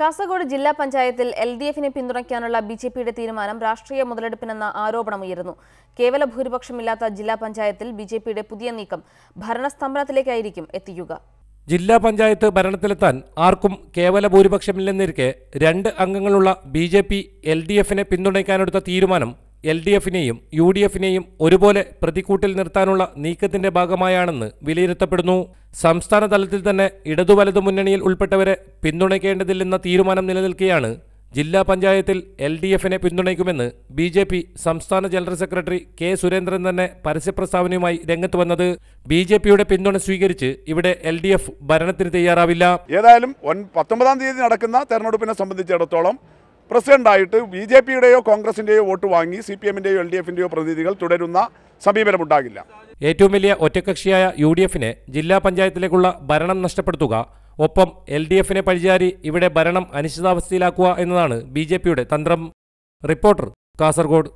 കാസർഗോഡ് ജില്ലാ പഞ്ചായത്തിൽ എൽഡിഎഫിനെ പിന്തുണയ്ക്കാനുള്ള ബിജെപിയുടെ തീരുമാനം രാഷ്ട്രീയ മുതലെടുപ്പിനെന്ന ആരോപണമുയരുന്നു. കേവല ഭൂരിപക്ഷമില്ലാത്ത ജില്ലാ പഞ്ചായത്തിൽ ബിജെപിയുടെ പുതിയ നീക്കം ഭരണസ്തംഭനത്തിലേക്കായിരിക്കും എത്തിക്കുക. ജില്ലാ പഞ്ചായത്ത് ഭരണത്തിലെത്താൻ ആർക്കും കേവല ഭൂരിപക്ഷമില്ലെന്നിരിക്കെ 2 അംഗങ്ങളുള്ള ബിജെപി എൽഡിഎഫിനെ പിന്തുണയ്ക്കാനെടുത്ത തീരുമാനം എൽഡിഎഫിനെയും യുഡിഎഫിനെയും ഒരുപോലെ പ്രതിക്കൂട്ടിൽ നിർത്താനുള്ള നീക്കത്തിന്റെ ഭാഗമായാണെന്ന് വിലയിരുത്തപ്പെടുന്നു. സംസ്ഥാന തലത്തിൽ തന്നെ ഇടതുവലതു മുന്നണിയിൽ ഉൾപ്പെട്ടവരെ പിന്തുണയ്ക്കേണ്ടതില്ലെന്ന തീരുമാനം നിലനിൽക്കെയാണ് ജില്ലാ പഞ്ചായത്തിൽ എൽഡിഎഫിനെ പിന്തുണയ്ക്കുമെന്ന് ബിജെപി സംസ്ഥാന ജനറൽ സെക്രട്ടറി കെ സുരേന്ദ്രൻ തന്നെ പരസ്യപ്രസ്താവനയുമായി രംഗത്ത് വന്നത്. ബിജെപിയുടെ പിന്തുണ സ്വീകരിച്ച് ഇവിടെ എൽഡിഎഫ് ഭരണത്തിന് തയ്യാറാവില്ല. ഏതായാലും 19-ാം തീയതി നടക്കുന്ന തെരഞ്ഞെടുപ്പിനെ സംബന്ധിച്ചിടത്തോളം പ്രസിഡന്റായിട്ട് ബിജെപിയുടെയോ കോൺഗ്രസിന്റെയോ വോട്ട് വാങ്ങി സിപിഎമ്മിന്റെയോ എൽഡിഎഫിന്റെയോ പ്രതിനിധികൾ തുടരുന്ന സമീപനമുണ്ടാകില്ല. ഏറ്റവും വലിയ ഒറ്റക്കക്ഷിയായ യുഡിഎഫിനെ ജില്ലാ പഞ്ചായത്തിലേക്കുള്ള ഭരണം നഷ്ടപ്പെടുത്തുക, ഒപ്പം എൽഡിഎഫിനെ പഴിചാരി ഇവിടെ ഭരണം അനിശ്ചിതാവസ്ഥയിലാക്കുക എന്നതാണ് ബിജെപിയുടെ തന്ത്രം. റിപ്പോർട്ടർ, കാസർഗോഡ്.